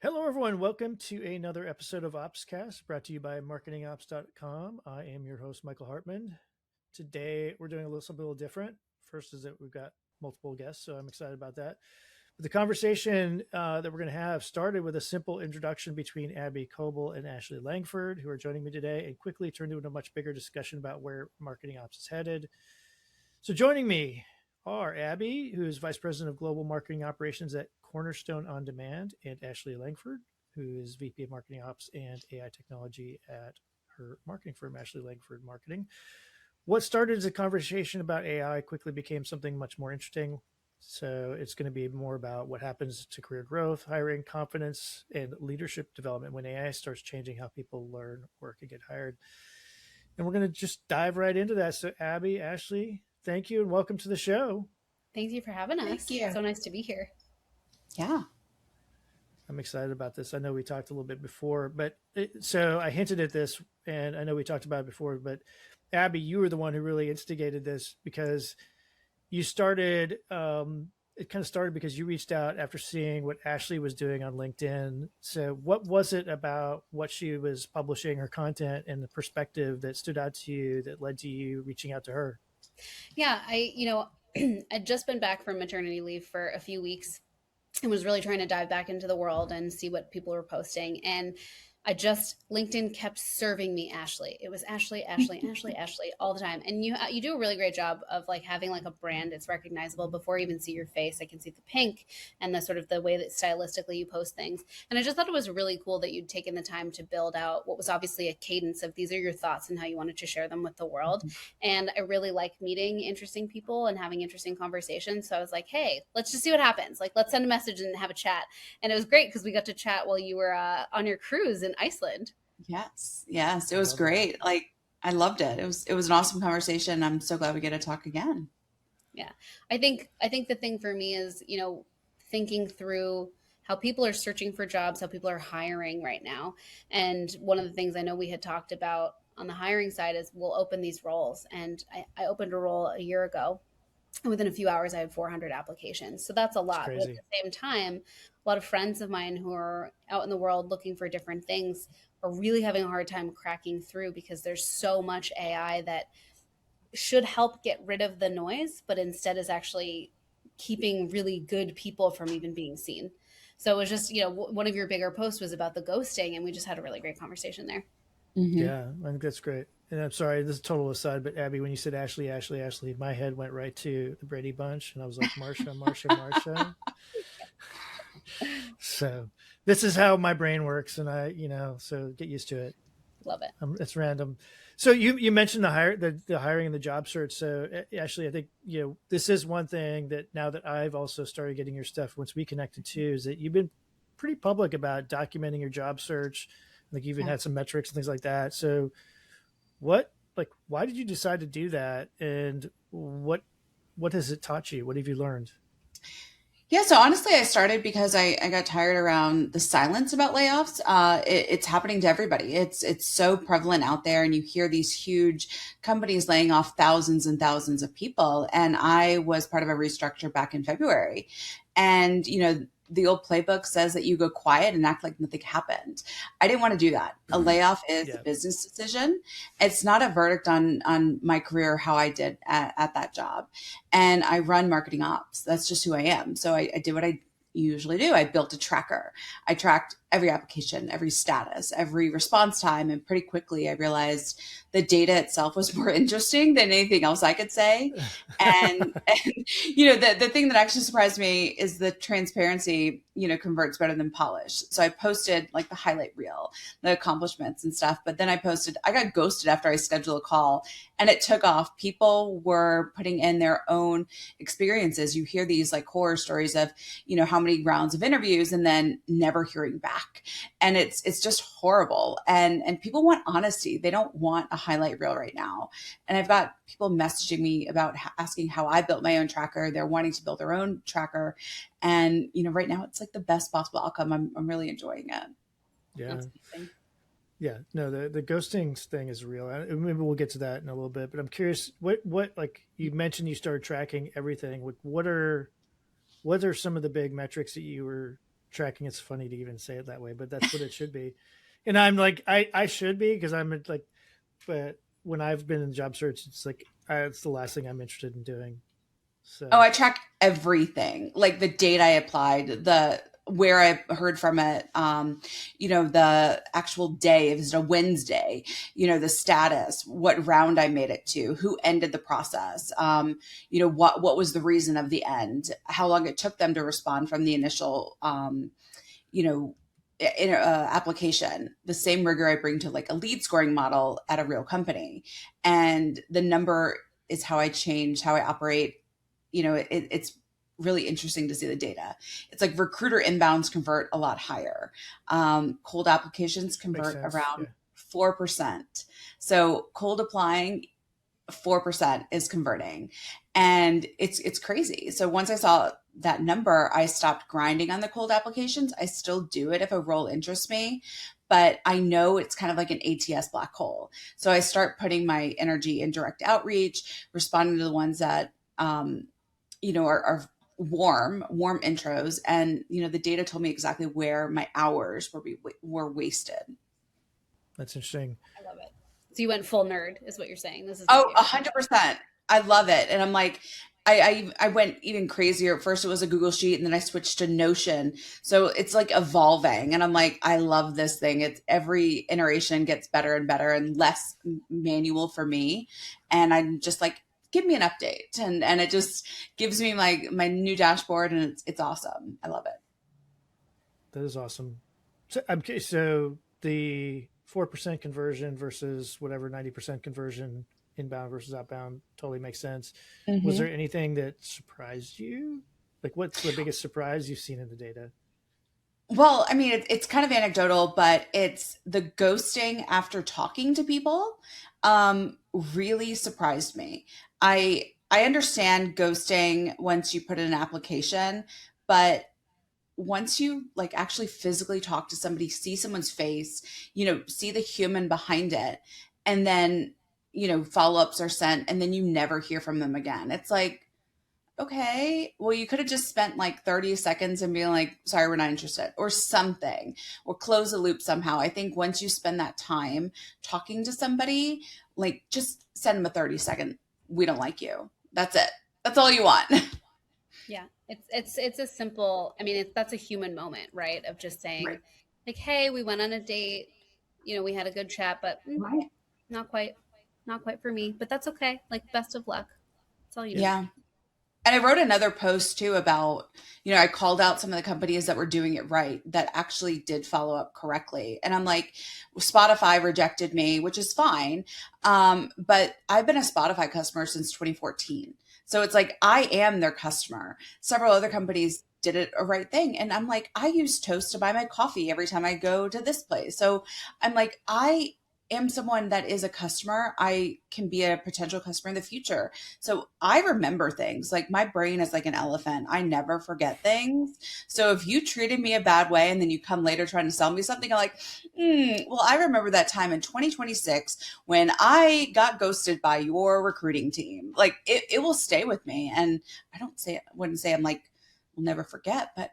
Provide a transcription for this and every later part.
Hello, everyone. Welcome to another episode of OpsCast brought to you by marketingops.com. I am your host, Michael Hartmann. Today, we're doing something a little different. First is that we've got multiple guests, so I'm excited about that. But the conversation that we're going to have started with a simple introduction between Abby Koble and Ashley Langford, who are joining me today, and quickly turned into a much bigger discussion about where marketing ops is headed. So joining me are Abby, who is Vice President of Global Marketing Operations at Cornerstone OnDemand, and Ashley Langford, who is VP of Marketing Ops and AI Technology at her marketing firm, Ashley Langford Marketing. What started as a conversation about AI quickly became something much more interesting. So it's going to be more about what happens to career growth, hiring, confidence, and leadership development when AI starts changing how people learn, work, and get hired. And we're going to just dive right into that. So Abby, Ashley, thank you and welcome to the show. Thank you for having us. Thank you. So nice to be here. Yeah. I'm excited about this. I know we talked a little bit before, but so I hinted at this and I know we talked about it before, but Abby, you were the one who really instigated this because you started, it kind of started because you reached out after seeing what Ashley was doing on LinkedIn. So what was it about what she was publishing, her content, and the perspective that stood out to you that led to you reaching out to her? Yeah, I'd just been back from maternity leave for a few weeks and was really trying to dive back into the world and see what people were posting. And LinkedIn kept serving me Ashley. It was Ashley, Ashley, Ashley, Ashley all the time. And you do a really great job of like having like a brand. It's recognizable before I even see your face. I can see the pink and the sort of the way that stylistically you post things. And I just thought it was really cool that you'd taken the time to build out what was obviously a cadence of these are your thoughts and how you wanted to share them with the world. And I really like meeting interesting people and having interesting conversations. So I was like, hey, let's just see what happens. Like, let's send a message and have a chat. And it was great because we got to chat while you were on your cruise in Iceland. Yes. It was great. Like I loved it. It was an awesome conversation. I'm so glad we get to talk again. Yeah. I think the thing for me is, thinking through how people are searching for jobs, how people are hiring right now. And one of the things I know we had talked about on the hiring side is we'll open these roles. And I opened a role a year ago. And within a few hours, I had 400 applications. So that's a lot. But at the same time, a lot of friends of mine who are out in the world looking for different things are really having a hard time cracking through because there's so much AI that should help get rid of the noise, but instead is actually keeping really good people from even being seen. So it was just, one of your bigger posts was about the ghosting, and we just had a really great conversation there. Mm-hmm. Yeah, I think that's great. And I'm sorry, this is a total aside, but Abby, when you said Ashley, Ashley, Ashley, my head went right to the Brady Bunch, and I was like, Marsha, Marsha, Marsha. So this is how my brain works, and so get used to it. Love it. It's random. So you mentioned the hiring and the job search. So Ashley, I think this is one thing that now that I've also started getting your stuff once we connected too, is that you've been pretty public about documenting your job search. Like you even had some metrics and things like that. So why did you decide to do that? And what has it taught you? What have you learned? Yeah, so honestly, I started because I got tired around the silence about layoffs. It's happening to everybody. It's so prevalent out there, and you hear these huge companies laying off thousands and thousands of people. And I was part of a restructure back in February, and the old playbook says that you go quiet and act like nothing happened. I didn't want to do that. A layoff is a business decision. It's not a verdict on my career, how I did at that job. And I run marketing ops. That's just who I am. So I did what I usually do. I built a tracker. I tracked every application, every status, every response time. And pretty quickly I realized the data itself was more interesting than anything else I could say. And the thing that actually surprised me is the transparency, converts better than polish. So I posted like the highlight reel, the accomplishments and stuff. But then I got ghosted after I scheduled a call, and it took off. People were putting in their own experiences. You hear these like horror stories of, how many rounds of interviews and then never hearing back. And it's just horrible. And people want honesty. They don't want a highlight reel right now. And I've got people messaging me about asking how I built my own tracker. They're wanting to build their own tracker. And, right now it's like the best possible outcome. I'm really enjoying it. Yeah. Yeah, no, the ghosting thing is real. Maybe we'll get to that in a little bit, but I'm curious, what like you mentioned you started tracking everything. What are some of the big metrics that you were tracking. It's funny to even say it that way, but that's what it should be. And I'm like, I should be, because I'm like, but when I've been in job search, it's like, it's the last thing I'm interested in doing. So, Oh, I track everything, like the date I applied, the where I heard from it, the actual day, if it's a Wednesday, the status, what round I made it to, who ended the process, what was the reason of the end, how long it took them to respond from the initial, you know, application. The same rigor I bring to like a lead scoring model at a real company, and the number is how I change how I operate. It's really interesting to see the data. It's like recruiter inbounds convert a lot higher. Cold applications convert around 4%. So cold applying, 4% is converting, and it's crazy. So once I saw that number, I stopped grinding on the cold applications. I still do it if a role interests me, but I know it's kind of like an ATS black hole. So I start putting my energy in direct outreach, responding to the ones that are warm intros, and the data told me exactly where my hours were wasted. that's interesting. I love it. So you went full nerd, is what you're saying. This is 100%. I love it. And I'm like, I went even crazier. At first it was a Google Sheet, and then I switched to Notion. So it's like evolving, and I'm like, I love this thing. It's every iteration gets better and better and less manual for me. And I'm just like, give me an update. And it just gives me my new dashboard, and it's awesome. I love it. That is awesome. So the 4% conversion versus whatever 90% conversion, inbound versus outbound, totally makes sense. Mm-hmm. Was there anything that surprised you? Like, what's the biggest surprise you've seen in the data? Well, I mean, it's kind of anecdotal, but it's the ghosting after talking to people really surprised me. I understand ghosting once you put in an application, but once you like actually physically talk to somebody, see someone's face, see the human behind it, and then, follow-ups are sent, and then you never hear from them again. It's like, okay, well, you could have just spent like 30 seconds and being like, sorry, we're not interested, or something, or close the loop somehow. I think once you spend that time talking to somebody, like, just send them a 30-second, we don't like you. That's it. That's all you want. Yeah. It's a simple, I mean, that's a human moment, right? Of just saying, right, like, hey, we went on a date, we had a good chat, but right, not quite for me, but that's okay. Like, best of luck. That's all you know. Yeah. And I wrote another post too about, I called out some of the companies that were doing it right, that actually did follow up correctly. And I'm like, Spotify rejected me, which is fine. But I've been a Spotify customer since 2014. So it's like, I am their customer. Several other companies did it a right thing. And I'm like, I use Toast to buy my coffee every time I go to this place. So I'm like, I am someone that is a customer. I can be a potential customer in the future. So I remember things. Like, my brain is like an elephant. I never forget things. So if you treated me a bad way and then you come later trying to sell me something, I'm like, well, I remember that time in 2026 when I got ghosted by your recruiting team. Like, it will stay with me. And I wouldn't say I'm like, we'll never forget, but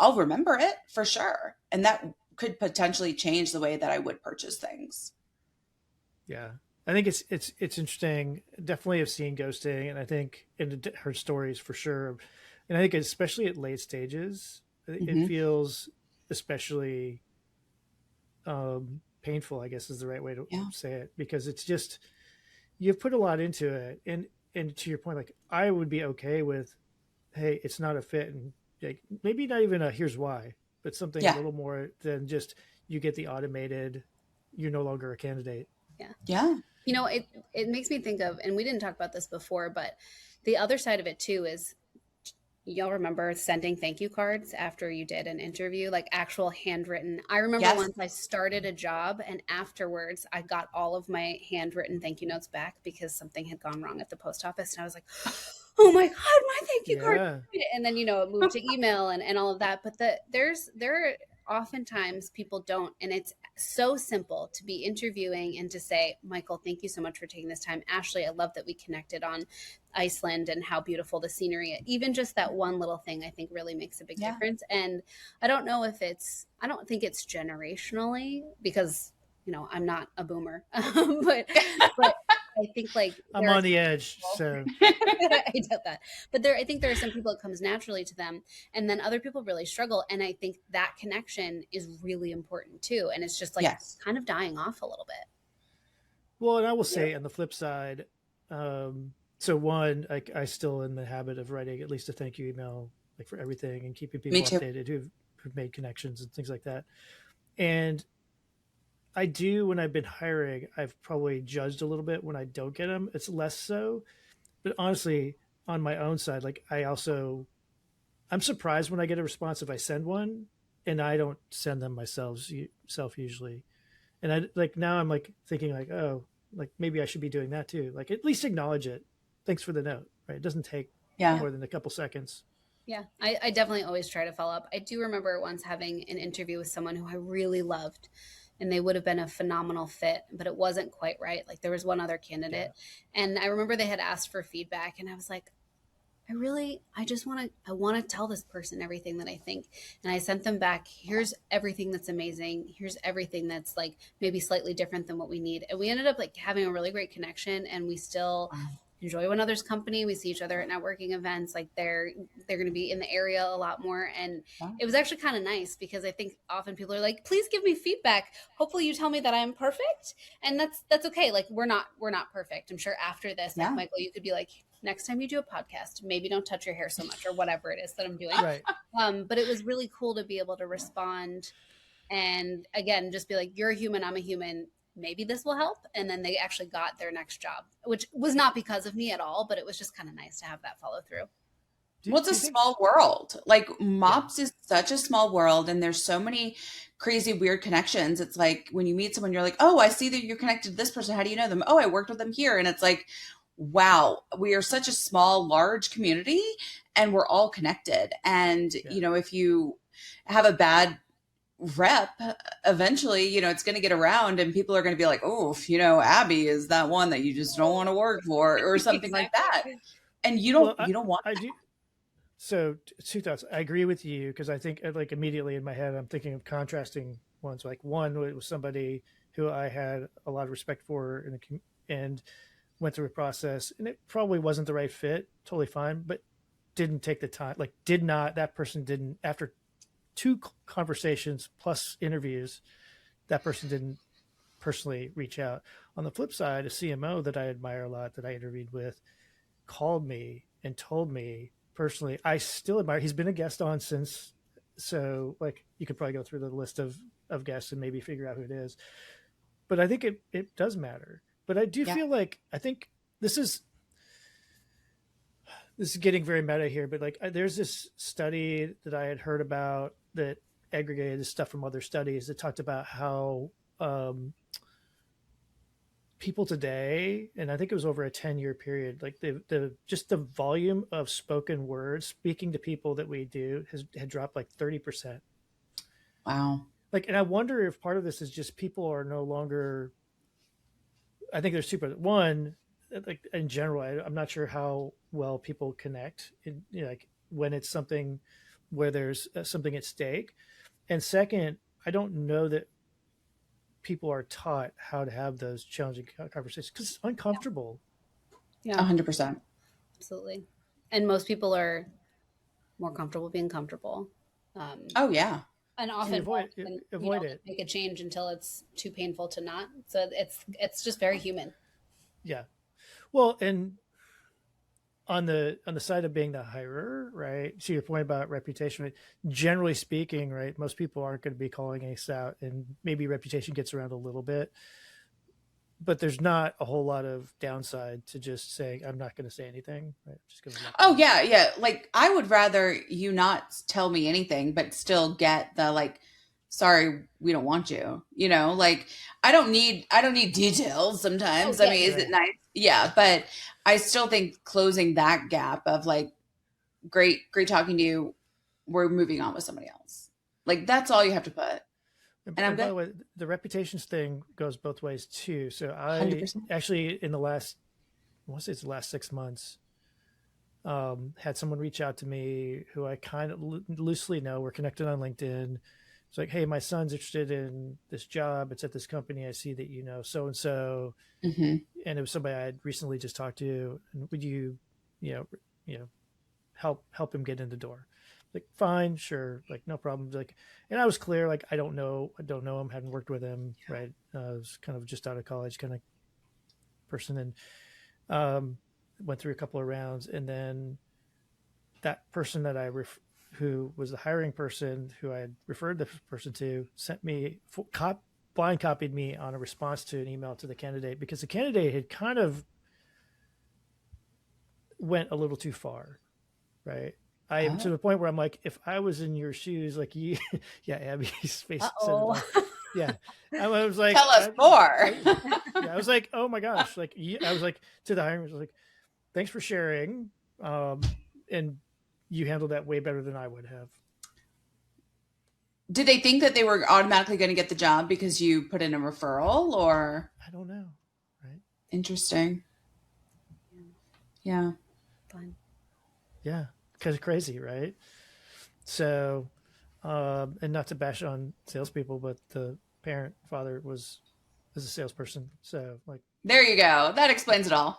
I'll remember it for sure. And that could potentially change the way that I would purchase things. Yeah, I think it's interesting. Definitely have seen ghosting, and I think in her stories for sure. And I think especially at late stages, it feels especially painful, I guess is the right way to say it, because it's just, you've put a lot into it. And to your point, like, I would be okay with, hey, it's not a fit, and like, maybe not even a here's why, but something a little more than just, you get the automated, you're no longer a candidate. Yeah. It makes me think of, and we didn't talk about this before, but the other side of it too is, y'all remember sending thank you cards after you did an interview, like actual handwritten. I remember once I started a job, and afterwards I got all of my handwritten thank you notes back because something had gone wrong at the post office. And I was like, oh my God, my thank you card. And then, it moved to email and all of that. But there are oftentimes people don't, and it's so simple to be interviewing and to say, Michael, thank you so much for taking this time. Ashley, I love that we connected on Iceland and how beautiful the scenery is. Even just that one little thing, I think really makes a big difference. And I don't think it's generationally because, I'm not a boomer, but I think like I'm on the edge, so I doubt that. But I think there are some people it comes naturally to them, and then other people really struggle. And I think that connection is really important too. And it's just like kind of dying off a little bit. Well, and I will say on the flip side, so one, I still in the habit of writing at least a thank you email, like for everything, and keeping people updated who've made connections and things like that. And I do when I've been hiring, I've probably judged a little bit when I don't get them. It's less so, but honestly, on my own side, like I'm surprised when I get a response if I send one, and I don't send them myself usually. And I like now I'm like thinking like, oh, like maybe I should be doing that too. Like at least acknowledge it. Thanks for the note. Right? It doesn't take more than a couple seconds. Yeah, I definitely always try to follow up. I do remember once having an interview with someone who I really loved, and they would have been a phenomenal fit, but it wasn't quite right. Like there was one other candidate, and I remember they had asked for feedback, and I was like, I want to tell this person everything that I think. And I sent them back, here's everything that's amazing. Here's everything that's like maybe slightly different than what we need. And we ended up like having a really great connection, and we still enjoy one another's company. We see each other at networking events. Like they're going to be in the area a lot more. And it was actually kind of nice because I think often people are like, please give me feedback. Hopefully you tell me that I'm perfect. And that's okay. Like we're not perfect. I'm sure after this, like Michael, you could be like, next time you do a podcast, maybe don't touch your hair so much or whatever it is that I'm doing. Right. But it was really cool to be able to respond and again, just be like, you're a human, I'm a human. Maybe this will help. And then they actually got their next job, which was not because of me at all, but it was just kind of nice to have that follow through. Well, it's a small world. Like MOPS is such a small world, and there's so many crazy, weird connections. It's like when you meet someone, you're like, oh, I see that you're connected to this person. How do you know them? Oh, I worked with them here. And it's like, wow, we are such a small, large community, and we're all connected. And, if you have a bad rep, eventually, it's going to get around and people are going to be like, oh, Abby is that one that you just don't want to work for or something like that. And you don't want I do. So two thoughts. I agree with you because I think like immediately in my head, I'm thinking of contrasting ones. Like one, it was somebody who I had a lot of respect for and went through a process, and it probably wasn't the right fit. Totally fine, but didn't take the time. Like that person didn't, after 2 conversations plus interviews, that person didn't personally reach out. On the flip side, a CMO that I admire a lot that I interviewed with called me and told me personally, I still admire, he's been a guest on since, so like you could probably go through the list of guests and maybe figure out who it is. But I think it does matter. But I do feel like, I think this is getting very meta here, but like there's this study that I had heard about that aggregated this stuff from other studies that talked about how people today, and I think it was over a 10-year period, like just the volume of spoken words speaking to people that we do had dropped like 30%. Wow. Like, and I wonder if part of this is just people are no longer, I think there's one, like in general, I'm not sure how well people connect in, like when it's something where there's something at stake. And second, I don't know that people are taught how to have those challenging conversations because it's uncomfortable. Yeah. 100%. Absolutely. And most people are more comfortable being comfortable. Oh yeah. And often avoid it. Make a change until it's too painful to not. So it's just very human. Yeah. Well, and on the side of being the hirer, right? So your point about reputation, right? Generally speaking, right? Most people aren't going to be calling us out, and maybe reputation gets around a little bit, but there's not a whole lot of downside to just saying, I'm not going to say anything. Right? Just going to. Yeah. Like I would rather you not tell me anything, but still get the like, sorry, we don't want you, like I don't need details sometimes. I mean, is it nice? Yeah. But I still think closing that gap of like, great talking to you, we're moving on with somebody else. Like that's all you have to put. And I'm By good. the way, the reputations thing goes both ways too. So I 100%. actually, in the last, I want to say it's the last 6 months, had someone reach out to me who I kind of loosely know. We're connected on LinkedIn. It's like, hey, my son's interested in this job. It's at this company. I see that you know so and so, Mm-hmm. and it was somebody I had recently just talked to. And would you, you know, you know, help him get in the door? Like, fine, sure, like no problem. Like, and I was clear, like I don't know him, hadn't worked with him, right? I was kind of just out of college kind of person, and went through a couple of rounds, and then that person that who was the hiring person who I had referred the person to sent me blind copied me on a response to an email to the candidate because the candidate had kind of went a little too far, right? I to Oh. the point where I'm like, if I was in your shoes, like you, yeah, Abby's face said it Uh-oh. all. Yeah, I was like, Tell us more. I was like, oh my gosh, like I was like to the hiring, I was like, thanks for sharing, and you handled that way better than I would have. Did they think that they were automatically going to get the job because you put in a referral, or? I don't know, right? Interesting. Yeah. Fun. Yeah, because crazy, right? So, and not to bash on salespeople, but the father was a salesperson, so like, There you go. That explains it all.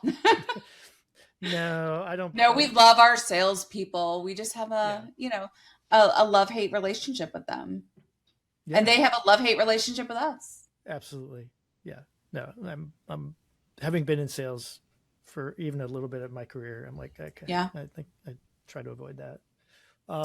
no, I don't. No, we love our salespeople. We just have Yeah. a love-hate relationship with them. Yeah, And they have a love-hate relationship with us. absolutely. Yeah, no, I'm having been in sales for even a little bit of my career. I'm like, okay, Yeah. I think I try to avoid that.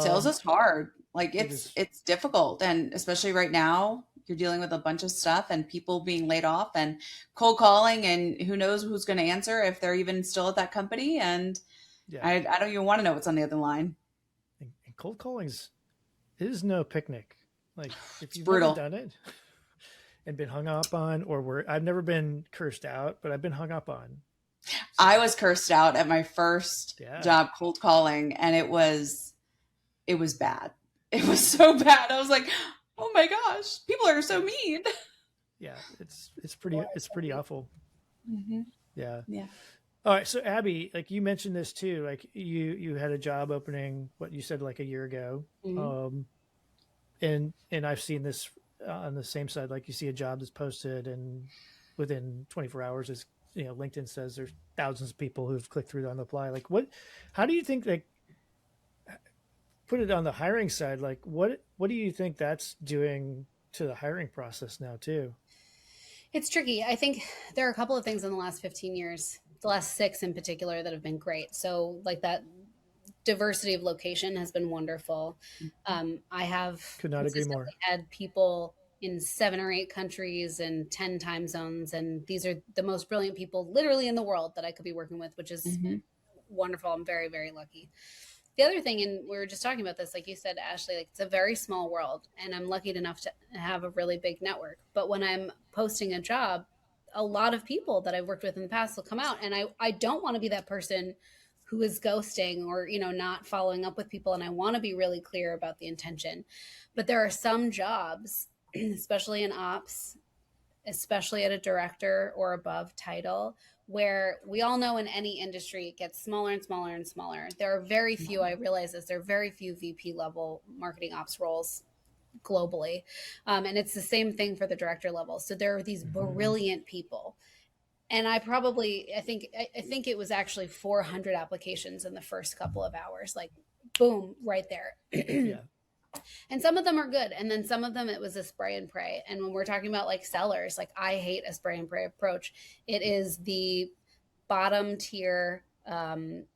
Sales is hard. Like It is. it's difficult. And especially right now, you're dealing with a bunch of stuff and people being laid off and cold calling, and who knows who's going to answer if they're even still at that company. And Yeah, I don't even want to know what's on the other line. and cold calling's is no picnic. Like if It's you've brutal. never done it and been hung up on, I've never been cursed out, but I've been hung up on. So, I was cursed out at my first yeah, job cold calling, and it was bad. It was so bad. I was like, oh my gosh, people are so mean. yeah, it's pretty awful. Mm-hmm. Yeah. Yeah. All right, so Abby, like you mentioned this too, like you had a job opening, what you said like a year ago, Mm-hmm. and I've seen this on the same side. Like you see a job that's posted, and within 24 hours, is LinkedIn says there's thousands of people who've clicked through on the apply. Like what? How do you think like put it on the hiring side? Like what do you think that's doing to the hiring process now too? It's tricky. I think there are a couple of things in the last 15 years, the last 6 in particular, that have been great. So, like that diversity of location has been wonderful. I have Could not agree more. consistently had people in 7 or 8 countries and 10 time zones. And these are the most brilliant people literally in the world that I could be working with, which is Mm-hmm. wonderful. I'm very, very lucky. The other thing, and we were just talking about this, like you said, Ashley, like it's a very small world, and I'm lucky enough to have a really big network. But when I'm posting a job, a lot of people that I've worked with in the past will come out, and I don't want to be that person who is ghosting or not following up with people, and I want to be really clear about the intention. But there are some jobs, especially in ops, especially at a director or above title, where we all know in any industry it gets smaller and smaller and smaller. There are very few, I realize this, there are very few VP level marketing ops roles globally. And it's the same thing for the director level. So there are these brilliant people. And I think it was actually 400 applications in the first couple of hours, like boom, right there. Yeah. And some of them are good. And then some of them, it was a spray and pray. And when we're talking about like sellers, like I hate a spray and pray approach. It is the bottom tier,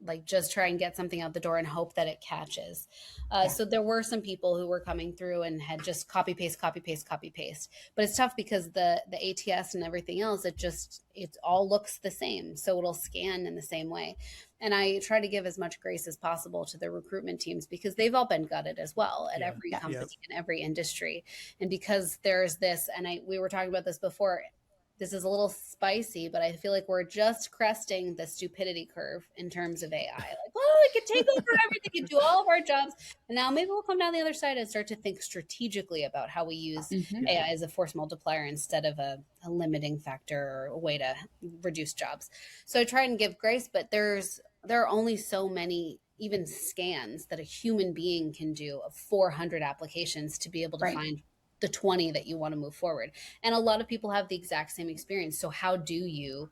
like just try and get something out the door and hope that it catches. So there were some people who were coming through and had just copy paste, copy paste, copy paste. But it's tough because the ATS and everything else, it all looks the same. So it'll scan in the same way. And I try to give as much grace as possible to the recruitment teams because they've all been gutted as well at every company and every industry. And because there's this, and we were talking about this before, this is a little spicy, but I feel like we're just cresting the stupidity curve in terms of AI. Like, well, it could take over everything and do all of our jobs. And now maybe we'll come down the other side and start to think strategically about how we use AI as a force multiplier instead of a limiting factor or a way to reduce jobs. So I try and give grace, but there are only so many even scans that a human being can do of 400 applications to be able to Right. find the 20 that you want to move forward. And a lot of people have the exact same experience. So how do you,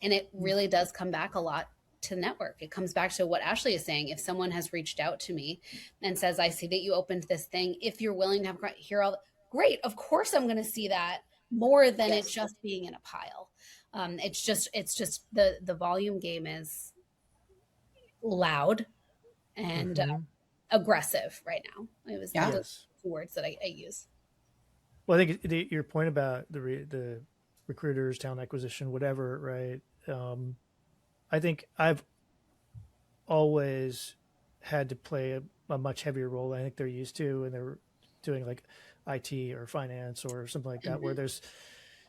and it really does come back a lot to network. It comes back to what Ashley is saying. If someone has reached out to me and says, I see that you opened this thing, if you're willing to hear all, great, of course I'm going to see that more than it just being in a pile. It's just the volume game is loud and aggressive right now. It was the two words that I use. Well, I think your point about the recruiters, talent acquisition, whatever, right? I think I've always had to play a much heavier role than I think they're used to, and they're doing like IT or finance or something like that, where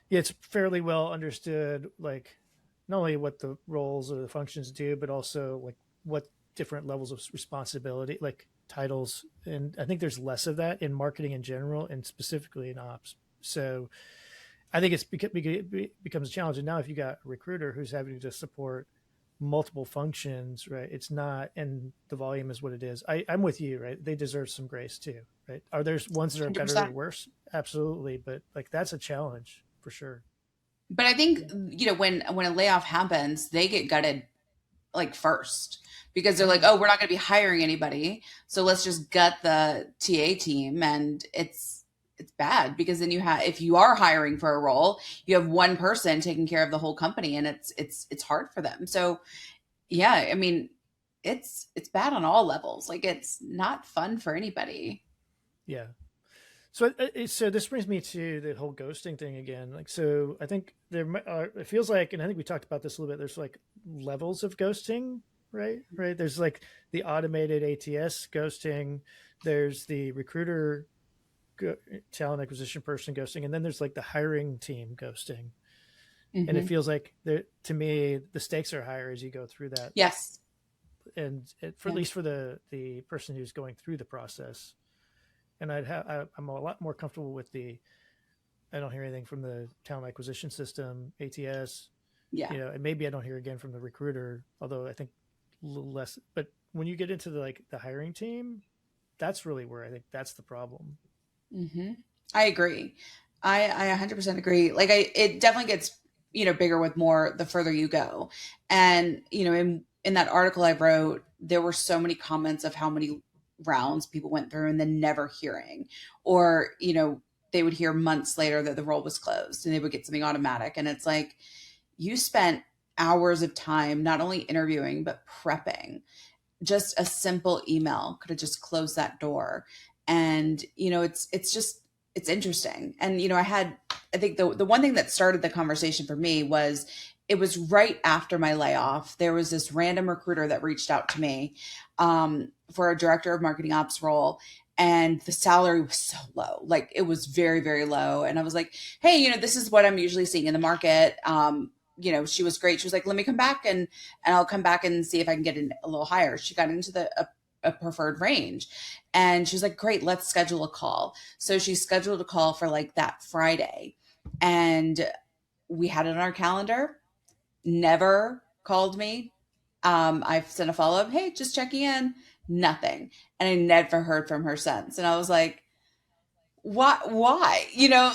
it's fairly well understood, like not only what the roles or the functions do, but also like what different levels of responsibility, like titles. And I think there's less of that in marketing in general and specifically in ops. So I think it becomes a challenge. And now if you got a recruiter who's having to support multiple functions, right? It's not, and the volume is what it is. I'm with you, right? They deserve some grace too, right? Are there ones that are 100%. better or worse? Absolutely. But like, that's a challenge for sure. But I think, when a layoff happens, they get gutted like first because they're like, oh, we're not going to be hiring anybody. So let's just gut the TA team. And it's bad because then if you are hiring for a role, you have one person taking care of the whole company and it's hard for them. So yeah, I mean, it's bad on all levels. Like it's not fun for anybody. Yeah. So this brings me to the whole ghosting thing again. Like, so I think it feels like, and I think we talked about this a little bit, there's like levels of ghosting, right? Right. There's like the automated ATS ghosting. There's the recruiter talent acquisition person ghosting. And then there's like the hiring team ghosting. And it feels like to me, the stakes are higher as you go through that. Yes. And at least for the person who's going through the process. And I'm a lot more comfortable with I don't hear anything from the talent acquisition system, ATS. Yeah. And maybe I don't hear again from the recruiter, although I think a little less. But when you get into the hiring team, that's really where I think that's the problem. I agree. I 100% agree. Like it definitely gets, bigger with more the further you go. And, in that article I wrote, there were so many comments of how many rounds people went through and then never hearing, or, they would hear months later that the role was closed and they would get something automatic. And it's like, you spent hours of time, not only interviewing, but prepping. Just a simple email could have just closed that door. And, it's interesting. And, I think the one thing that started the conversation for me was, it was right after my layoff. There was this random recruiter that reached out to me for a director of marketing ops role. And the salary was so low. Like it was very, very low. And I was like, hey, this is what I'm usually seeing in the market. She was great. She was like, let me come back and I'll come back and see if I can get a little higher. She got into a preferred range and she was like, great, let's schedule a call. So she scheduled a call for like that Friday and we had it on our calendar. Never called me. I've sent a follow-up. Hey, just checking in. Nothing. And I never heard from her since. And I was like, why?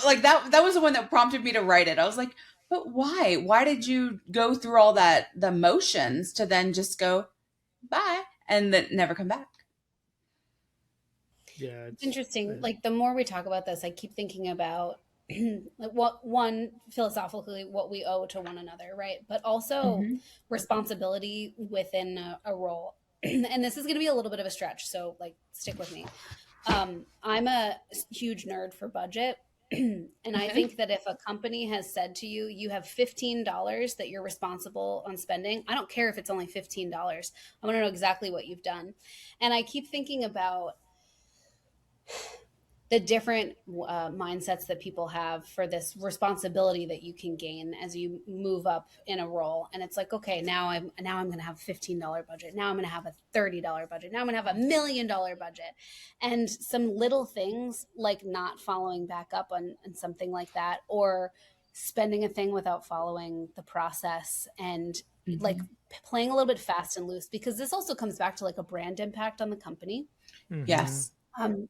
Like that was the one that prompted me to write it. I was like, but why? Why did you go through all the motions to then just go bye and then never come back? Yeah. It's interesting. Like the more we talk about this, I keep thinking about one philosophically what we owe to one another, right? But also responsibility within a role. And this is going to be a little bit of a stretch, so like stick with me. I'm a huge nerd for budget. And I think that if a company has said to you, you have $15 that you're responsible on spending, I don't care if it's only $15. I want to know exactly what you've done. And I keep thinking about the different mindsets that people have for this responsibility that you can gain as you move up in a role. And it's like, okay, now I'm going to have a $15 budget. Now I'm going to have a $30 budget. Now I'm going to have $1 million budget. And some little things like not following back up on something like that, or spending a thing without following the process, and like playing a little bit fast and loose, because this also comes back to like a brand impact on the company. Yes.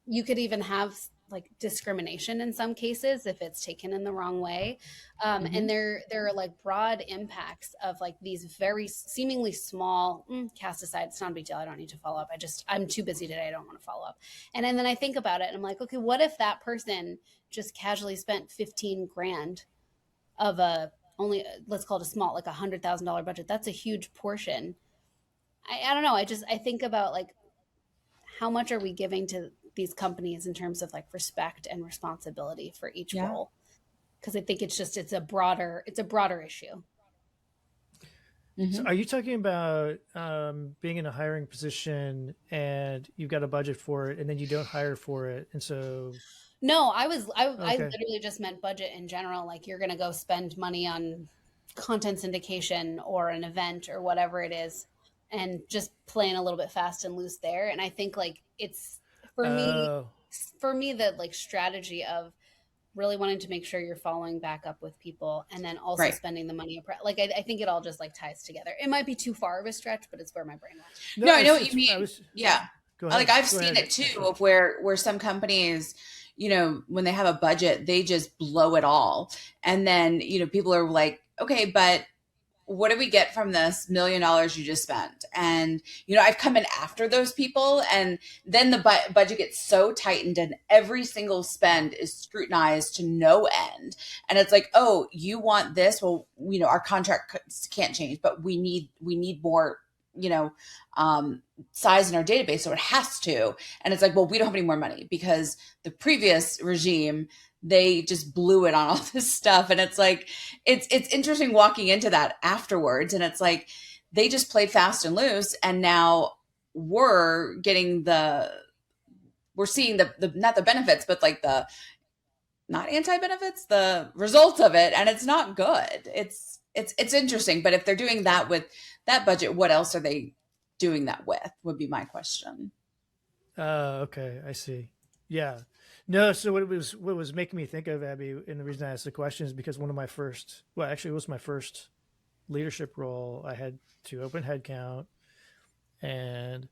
You could even have like discrimination in some cases if it's taken in the wrong way. And there are like broad impacts of like these very seemingly small, cast aside, it's not a big deal, I don't need to follow up, I'm too busy today, I don't want to follow up. And then I think about it and I'm like, okay, what if that person just casually spent 15 grand of a only, let's call it a small, like $100,000 budget? That's a huge portion. I don't know. I think about like, how much are we giving to these companies in terms of like respect and responsibility for each role? Because I think it's a broader issue. So are you talking about being in a hiring position and you've got a budget for it and then you don't hire for it, and so? No, I literally just meant budget in general. Like, you're going to go spend money on content syndication or an event or whatever it is, and just playing a little bit fast and loose there. And I think like it's for me the like strategy of really wanting to make sure you're following back up with people, and then also spending the money. Like I think it all just like ties together. It might be too far of a stretch, but it's where my brain went. No, I know what you mean. Yeah. Like I've seen it too, of where some companies, you know, when they have a budget, they just blow it all. And then, you know, people are like, okay, but what do we get from this $1 million you just spent? And, you know, I've come in after those people, and then the budget gets so tightened and every single spend is scrutinized to no end. And it's like, oh, you want this? Well, you know, our contract can't change, but we need more, you know, size in our database. So it has to. And it's like, well, we don't have any more money because the previous regime, they just blew it on all this stuff. And it's like, it's interesting walking into that afterwards. And it's like, they just played fast and loose. And now we're seeing the, not the benefits, but like the, not anti-benefits, the results of it. And it's not good. It's interesting. But if they're doing that with that budget, what else are they doing that with, would be my question. Okay. I see. Yeah. No, so what was making me think of, Abby, and the reason I asked the question is because it was my first leadership role. I had to open headcount, and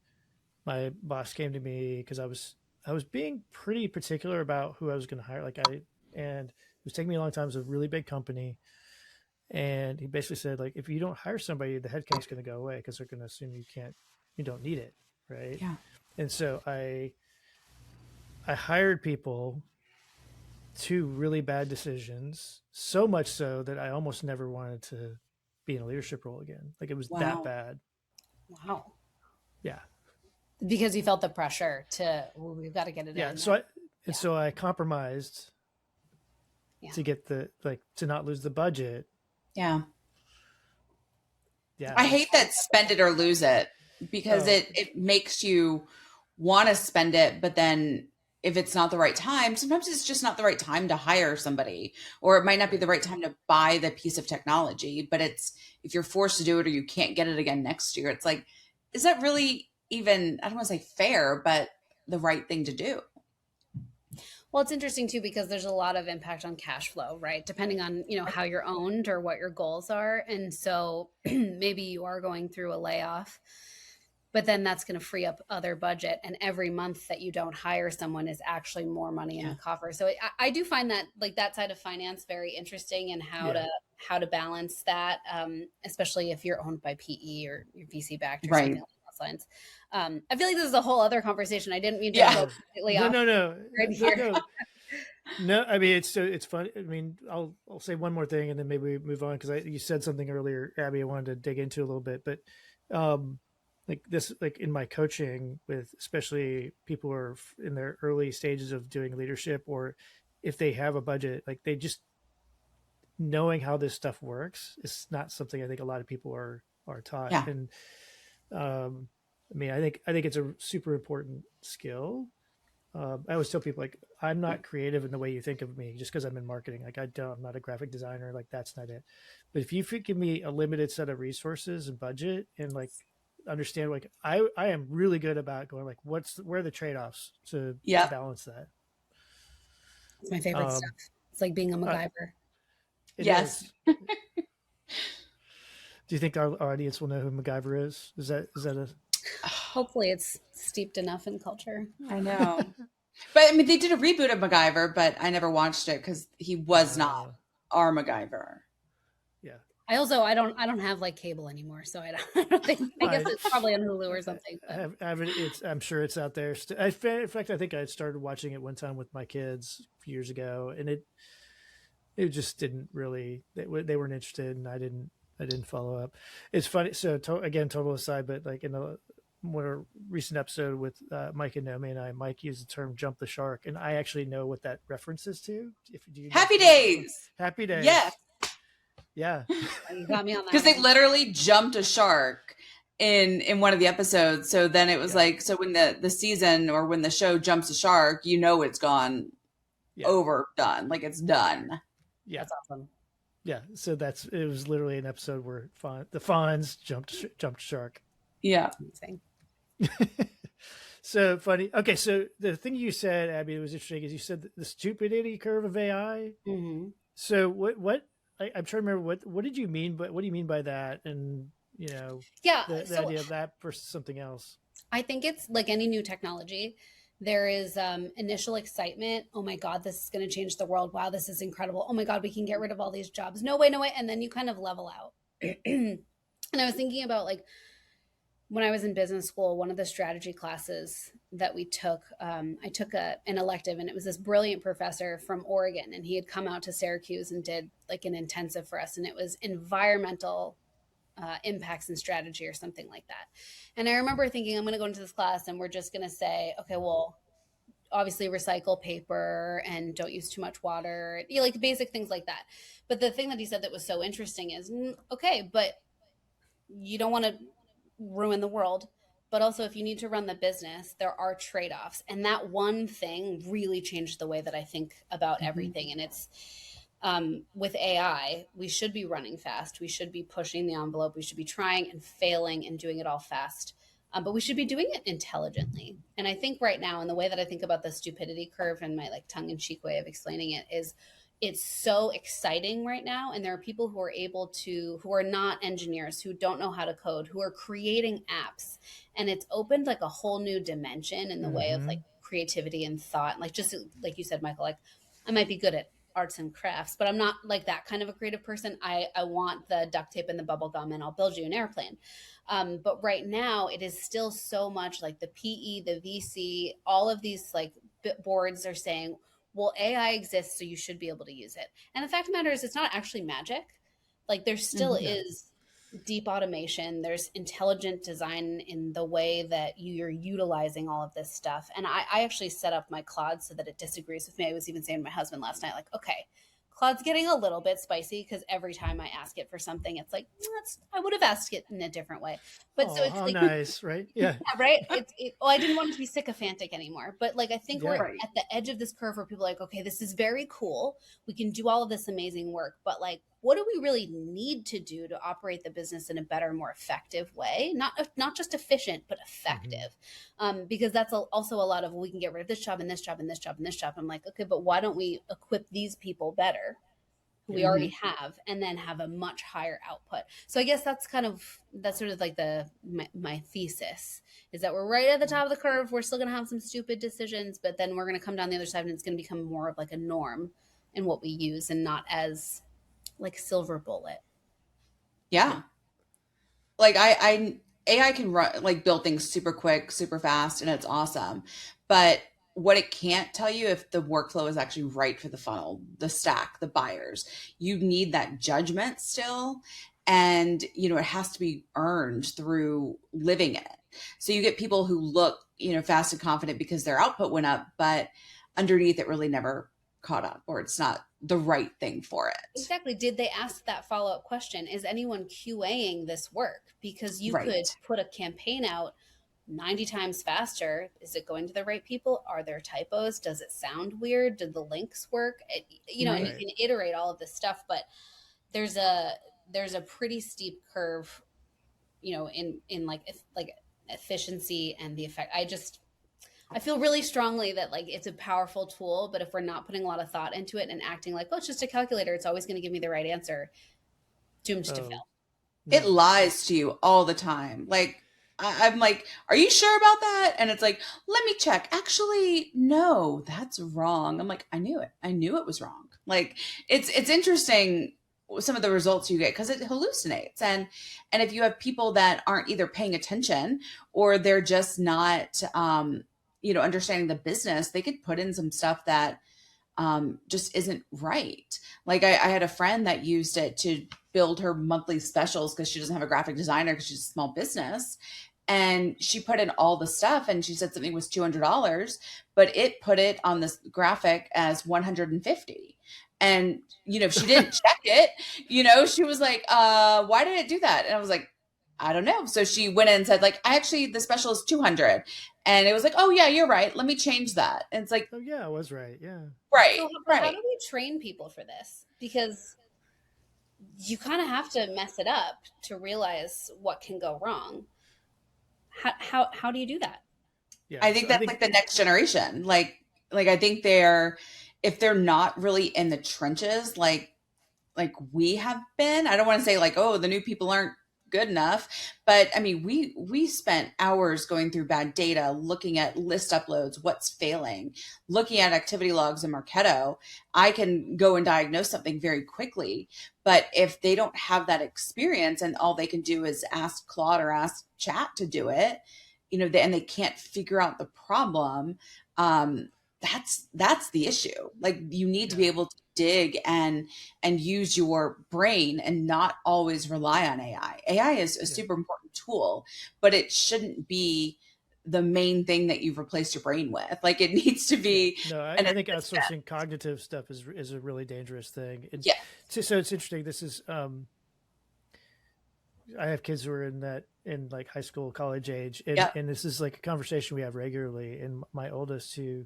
my boss came to me because I was being pretty particular about who I was going to hire. And it was taking me a long time. It was a really big company, and he basically said, like, if you don't hire somebody, the headcount's going to go away because they're going to assume you don't need it, right? Yeah. And so I hired people to really bad decisions, so much so that I almost never wanted to be in a leadership role again. Like, it was that bad. Wow. Yeah. Because you felt the pressure to, well, we've got to get it in. So I compromised to get to not lose the budget. Yeah. Yeah. I hate that spend it or lose it, because it makes you want to spend it, but then if it's not the right time, sometimes it's just not the right time to hire somebody, or it might not be the right time to buy the piece of technology, but if you're forced to do it or you can't get it again next year, it's like, is that really even, I don't want to say fair, but the right thing to do? Well, it's interesting too, because there's a lot of impact on cash flow, right? Depending on, you know, how you're owned or what your goals are. And so maybe you are going through a layoff, but then that's going to free up other budget. And every month that you don't hire someone is actually more money in the coffer. So I do find that, like, that side of finance very interesting, and how to balance that, especially if you're owned by PE or you're VC backed or something along those lines. I feel like this is a whole other conversation. I didn't mean to go completely off. No. Right here. No, I mean, it's fun. I mean, I'll say one more thing and then maybe we move on, because you said something earlier, Abby, I wanted to dig into a little bit, but like in my coaching with especially people who are in their early stages of doing leadership, or if they have a budget, like, they just knowing how this stuff works is not something I think a lot of people are taught. Yeah. And I mean, I think it's a super important skill. I always tell people, like, I'm not creative in the way you think of me just because I'm in marketing. Like, I'm not a graphic designer. Like, that's not it. But if you give me a limited set of resources and budget and like understand, like, I am really good about going like, where are the trade-offs to Yep. balance that. It's my favorite Um, stuff. It's like being a uh, MacGyver. it Yes. is. Do you think our audience will know who MacGyver is? Is that a Hopefully it's steeped enough in culture. I know. But I mean, they did a reboot of MacGyver, but I never watched it because he was not our MacGyver. Yeah. I don't have like cable anymore, so I don't think. I guess it's probably on Hulu or something. I'm sure it's out there. In fact, I think I started watching it one time with my kids a few years ago, and it just didn't really. They weren't interested, and I didn't follow up. It's funny. So again, total aside, but like in a more recent episode with Mike and Naomi and I, Mike used the term "jump the shark," and I actually know what that references to. If do you know Happy Days. Happy Days. Yes. Yeah. You got me on that. Because they literally jumped a shark in one of the episodes. So then it was like, so when the season or when the show jumps a shark, you know it's gone overdone. Like it's done. Yeah. That's awesome. Yeah. So it was literally an episode where the Fonz jumped shark. Yeah. Amazing. So funny. Okay, so the thing you said, Abby, that was interesting is you said the stupidity curve of AI. Mm-hmm. So what I'm trying to remember what did you mean, but what do you mean by that? And the idea of that versus something else. I think it's like any new technology. There is initial excitement. Oh my God, this is going to change the world. Wow, this is incredible. Oh my God, we can get rid of all these jobs. No way, no way. And then you kind of level out. And I was thinking about like when I was in business school, one of the strategy classes that we took, I took an elective, and it was this brilliant professor from Oregon, and he had come out to Syracuse and did like an intensive for us, and it was environmental impacts and strategy or something like that. And I remember thinking, I'm going to go into this class and we're just going to say, okay, well, obviously recycle paper and don't use too much water, like basic things like that. But the thing that he said that was so interesting is, okay, but you don't want to ruin the world. But also, if you need to run the business, there are trade-offs. And that one thing really changed the way that I think about everything. And it's with AI, we should be running fast. We should be pushing the envelope. We should be trying and failing and doing it all fast. But we should be doing it intelligently. And I think right now, in the way that I think about the stupidity curve and my like tongue-in-cheek way of explaining it is, it's so exciting right now. And there are people who are who are not engineers, who don't know how to code, who are creating apps. And it's opened like a whole new dimension in the way of like creativity and thought. Like just like you said, Michael, like I might be good at arts and crafts, but I'm not like that kind of a creative person. I want the duct tape and the bubble gum and I'll build you an airplane. But right now it is still so much like the PE, the VC, all of these like boards are saying, well, AI exists, so you should be able to use it. And the fact of the matter is it's not actually magic. Like there still is deep automation. There's intelligent design in the way that you're utilizing all of this stuff. And I actually set up my Claude so that it disagrees with me. I was even saying to my husband last night, like, okay, Claude's getting a little bit spicy because every time I ask it for something, it's like, I would have asked it in a different way. But so it's how like, nice, right? Yeah. Right. I didn't want it to be sycophantic anymore. But like, I think we're Right. at the edge of this curve where people are like, okay, this is very cool. We can do all of this amazing work, but like, what do we really need to do to operate the business in a better, more effective way? Not just efficient, but effective. Because that's also a lot of, we can get rid of this job and this job and this job and this job. I'm like, okay, but why don't we equip these people better who we already have, and then have a much higher output? So I guess that's sort of like my thesis is that we're right at the top of the curve. We're still going to have some stupid decisions, but then we're going to come down the other side and it's going to become more of like a norm in what we use and not as like silver bullet. Yeah. Like AI can run, like build things super quick, super fast, and it's awesome. But what it can't tell you if the workflow is actually right for the funnel, the stack, the buyers. You need that judgment still. And, it has to be earned through living it. So you get people who look, fast and confident because their output went up, but underneath it really never caught up, or it's not the right thing for it. Exactly. Did they ask that follow-up question? Is anyone QAing this work? Because you Right. could put a campaign out 90 times faster. Is it going to the right people? Are there typos? Does it sound weird? Did the links work? And you Right. can iterate all of this stuff, but there's a there's a pretty steep curve, in like efficiency and the effect. I feel really strongly that like it's a powerful tool, but if we're not putting a lot of thought into it and acting like, oh, it's just a calculator, it's always going to give me the right answer, doomed to Oh fail. It no. lies to you all the time. Like, I'm like, are you sure about that? And it's like, let me check. Actually, no, that's wrong. I'm like, I knew it. I knew it was wrong. Like, it's interesting some of the results you get because it hallucinates. And if you have people that aren't either paying attention or they're just not understanding the business, they could put in some stuff that just isn't right. Like I had a friend that used it to build her monthly specials because she doesn't have a graphic designer because she's a small business. And she put in all the stuff and she said something was $200, but it put it on this graphic as 150. And, if she didn't check it, she was like, why did it do that? And I was like, I don't know. So she went in and said like, the special is 200. And it was like, oh yeah, you're right. Let me change that. And it's like, Oh yeah, I was right. Yeah. right, So, but how right. do we train people for this? Because you kind of have to mess it up to realize what can go wrong. How do you do that? Yeah. I So think I that's think like the next generation. Like I think if they're not really in the trenches, like we have been. I don't want to say like, oh, the new people aren't good enough, but I mean, we spent hours going through bad data, looking at list uploads, what's failing, looking at activity logs in Marketo. I can go and diagnose something very quickly, but if they don't have that experience and all they can do is ask Claude or ask Chat to do it, and they can't figure out the problem, that's the issue. Like you need to be yeah. able to dig and use your brain and not always rely on AI. AI is a Yeah. super important tool, but it shouldn't be the main thing that you've replaced your brain with. Like it needs to Yeah. be No, an I think assistant. outsourcing cognitive stuff is a really dangerous thing. And Yeah. so it's interesting. This is I have kids who are in like high school, college age, and Yeah. this is like a conversation we have regularly. And my oldest, who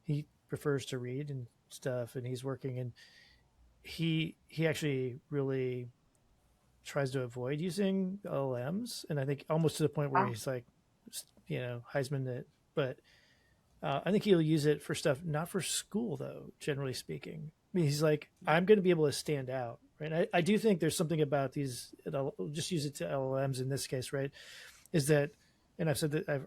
he prefers to read and stuff, and he's working, and he actually really tries to avoid using LLMs, and I think almost to the point where Wow. he's like, Heisman it, but I think he'll use it for stuff not for school though. Generally speaking, I mean, he's like, I'm going to be able to stand out, right? I do think there's something about these. I'll just use it to LLMs in this case, right? Is that, and I've said that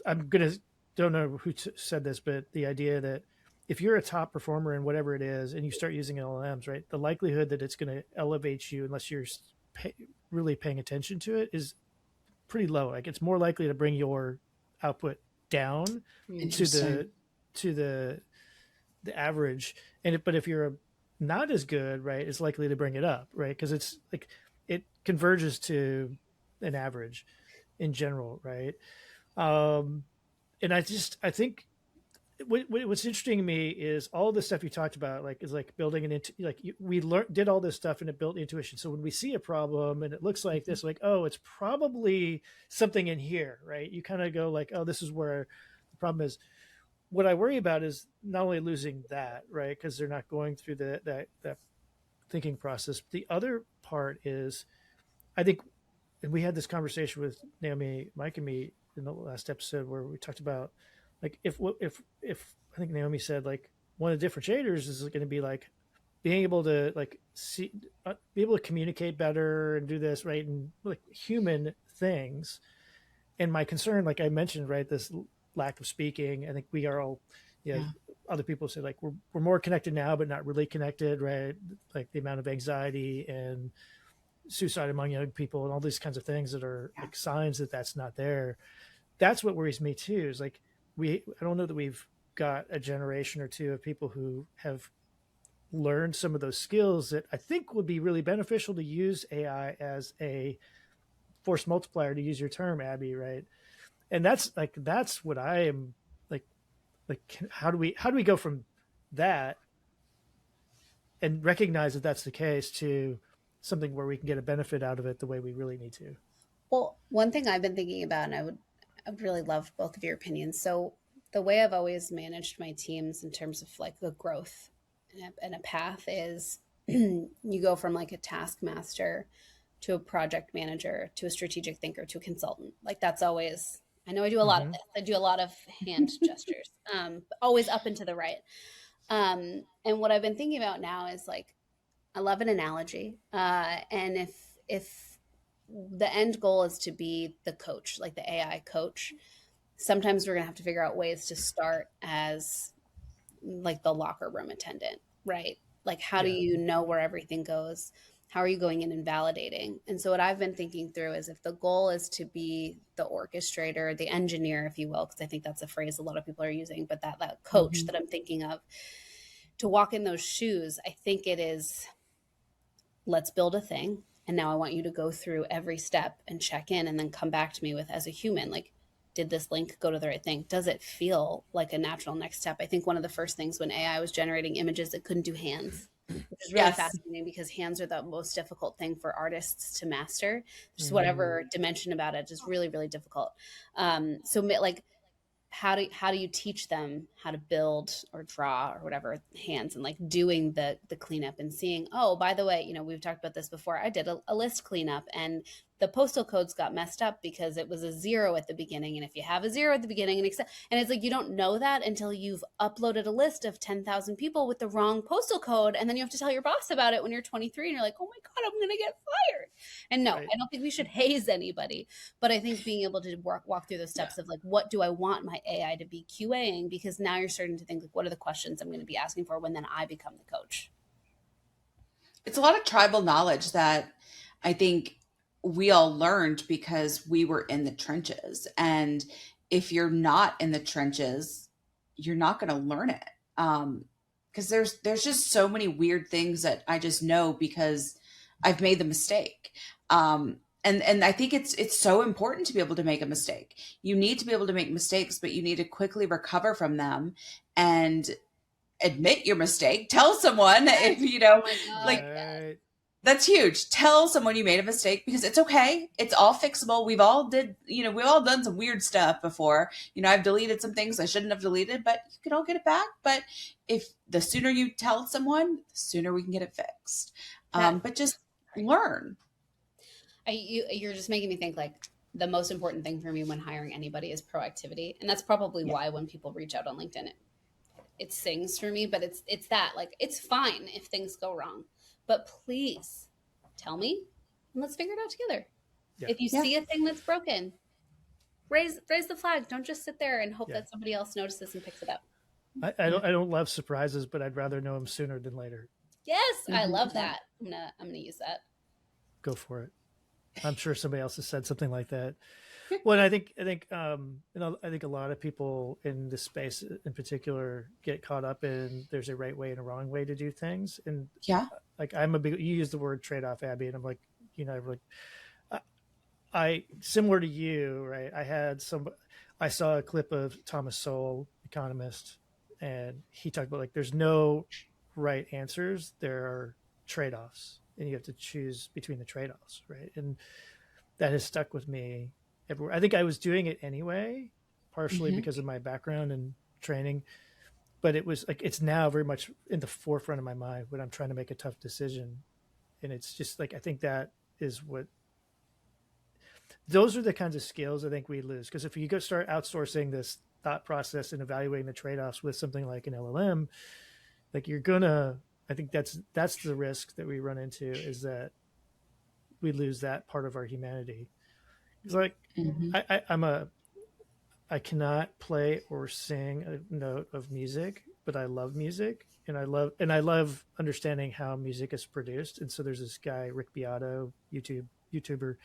I'm gonna don't know who said this, but the idea that if you're a top performer in whatever it is and you start using LLMs, right, the likelihood that it's going to elevate you unless you're pay, really paying attention to it is pretty low. Like it's more likely to bring your output down to Interesting. the average. But if you're not as good, right, it's likely to bring it up, right? Because it's like it converges to an average in general, right? Um, and I think what's interesting to me is all the stuff you talked about, like is like building an we learned did all this stuff and it built intuition. So when we see a problem and it looks like this, like oh, it's probably something in here, right? You kind of go like, oh, this is where the problem is. What I worry about is not only losing that, right, because they're not going through that thinking process. But the other part is, I think, and we had this conversation with Naomi, Mike, and me in the last episode where we talked about like if I think Naomi said like one of the differentiators is going to be like being able to like see be able to communicate better and do this right and like human things. And my concern, like I mentioned, right, this lack of speaking. I think we are all, you know, Yeah. other people say like we're more connected now, but not really connected, right? Like the amount of anxiety and suicide among young people and all these kinds of things that are Yeah. like signs that that's not there. That's what worries me too. Is like I don't know that we've got a generation or two of people who have learned some of those skills that I think would be really beneficial to use AI as a force multiplier, to use your term, Abby, right? And that's what I am like how do we go from that and recognize that that's the case to something where we can get a benefit out of it the way we really need to. Well, one thing I've been thinking about, and I really love both of your opinions. So the way I've always managed my teams in terms of like the growth and a path is you go from like a taskmaster to a project manager to a strategic thinker to a consultant. Like that's always, I know I do a lot of Mm-hmm. this. I do a lot of hand gestures, always up and to the right. And what I've been thinking about now is like, I love an analogy. And if the end goal is to be the coach, like the AI coach, sometimes we're gonna have to figure out ways to start as like the locker room attendant, right? Like, how do Yeah. you know where everything goes? How are you going in and validating? And so, what I've been thinking through is if the goal is to be the orchestrator, the engineer, if you will, because I think that's a phrase a lot of people are using, but that coach Mhm. that I'm thinking of to walk in those shoes, I think it is let's build a thing. And now I want you to go through every step and check in and then come back to me with, as a human, like, did this link go to the right thing? Does it feel like a natural next step? I think one of the first things when AI was generating images, it couldn't do hands, which is really Yes. fascinating because hands are the most difficult thing for artists to master. Just Mm-hmm. whatever dimension about it is really, really difficult. So like how do you teach them how to build or draw or whatever hands and like doing the cleanup and seeing, oh, by the way, we've talked about this before, I did a list cleanup and the postal codes got messed up because it was a 0 at the beginning, and if you have a 0 at the beginning and it's like you don't know that until you've uploaded a list of 10,000 people with the wrong postal code, and then you have to tell your boss about it when you're 23 and you're like, oh my god, I'm gonna get fired. And no, Right. I don't think we should haze anybody, but I think being able to walk through those steps of like, what do I want my AI to be QAing? Because now you're starting to think like, what are the questions I'm going to be asking for when then I become the coach? It's a lot of tribal knowledge that I think we all learned because we were in the trenches. And if you're not in the trenches, you're not going to learn it. Because there's just so many weird things that I just know because I've made the mistake. And I think it's so important to be able to make a mistake. You need to be able to make mistakes, but you need to quickly recover from them and admit your mistake. Tell someone if Oh my god, like yes. Right. that's huge. Tell someone you made a mistake because it's okay. It's all fixable. We've all done some weird stuff before. I've deleted some things I shouldn't have deleted, but you can all get it back. But if the sooner you tell someone, the sooner we can get it fixed. That But just right. learn. You're just making me think like the most important thing for me when hiring anybody is proactivity, and that's probably Yeah. why when people reach out on LinkedIn, it sings for me. But it's that like it's fine if things go wrong, but please tell me and let's figure it out together. Yeah. If you Yeah. see a thing that's broken, raise the flag. Don't just sit there and hope Yeah. that somebody else notices and picks it up. I don't love surprises, but I'd rather know them sooner than later. Yes, I love 100%. that. I'm gonna use that. Go for it. I'm sure somebody else has said something like that. Well, and I think a lot of people in this space in particular get caught up in there's a right way and a wrong way to do things. And Yeah. like you use the word trade-off, Abby, and I'm like, like I similar to you, right? I saw a clip of Thomas Sowell, economist, and he talked about like there's no right answers. There are trade-offs, and you have to choose between the trade-offs, right? And that has stuck with me everywhere. I think I was doing it anyway, partially Hmm. because of my background and training, but it was like it's now very much in the forefront of my mind when I'm trying to make a tough decision. And it's just like I think that is what those are the kinds of skills I think we lose. Because if you go start outsourcing this thought process and evaluating the trade-offs with something like an LLM, like you're gonna I think that's the risk that we run into is that we lose that part of our humanity. It's like Hmm. I'm I cannot play or sing a note of music, but I love music and I love understanding how music is produced. And so there's this guy, Rick Beato, YouTuber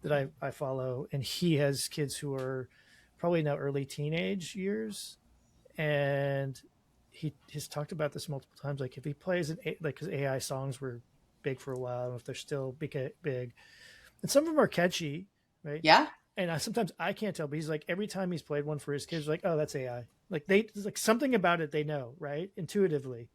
that I follow, and he has kids who are probably now early teenage years. And he has talked about this multiple times. Like if he plays like his AI songs were big for a while, I don't know if they're still big. And some of them are catchy, right? Yeah. And sometimes I can't tell, but he's like every time he's played one for his kids, like, oh, that's AI. Like they like something about it they know, right? Intuitively.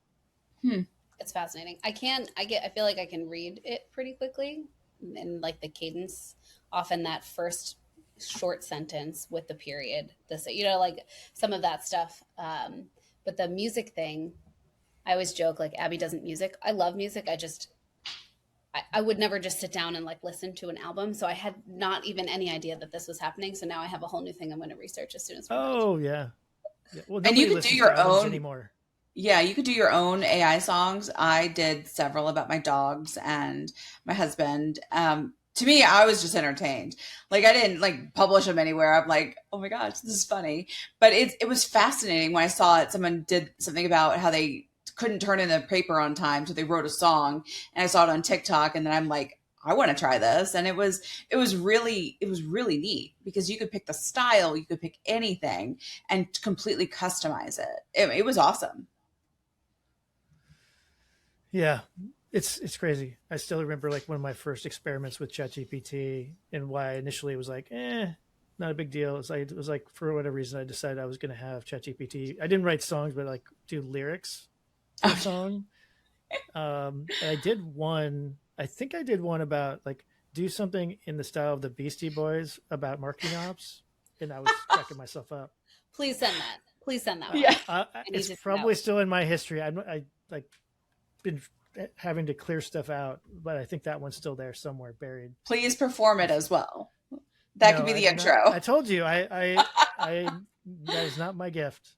Hmm. It's fascinating. I feel like I can read it pretty quickly, and like the cadence, often that first short sentence with the period, this, like some of that stuff. But the music thing, I always joke, like, Abby doesn't music. I love music. I would never just sit down and like listen to an album. So I had not even any idea that this was happening. So now I have a whole new thing I'm going to research as soon as we're done. Oh yeah. Well, And you nobody could do listens to your albums own. anymore. Yeah, you could do your own AI songs. I did several about my dogs and my husband. To me, I was just entertained. Like I didn't like publish them anywhere. I'm like, oh my gosh, this is funny. But it was fascinating when I saw it. Someone did something about how they couldn't turn in the paper on time, so they wrote a song, and I saw it on TikTok, and then I'm like, I want to try this. And it was really neat because you could pick the style, you could pick anything and completely customize it. It was awesome. Yeah, it's crazy. I still remember like one of my first experiments with ChatGPT and why initially it was like, not a big deal. It was like for whatever reason I decided I was going to have ChatGPT. I didn't write songs, but like do lyrics for a song. And I did one. I think I did one about like do something in the style of the Beastie Boys about marketing ops, and I was cracking myself up. Please send that. Please send that one. Yeah. need It's to know. probably still in my history. I like been having to clear stuff out, but I think that one's still there somewhere buried. Please perform it as well. That No, could be I the did not- intro. I told you, I that is not my gift.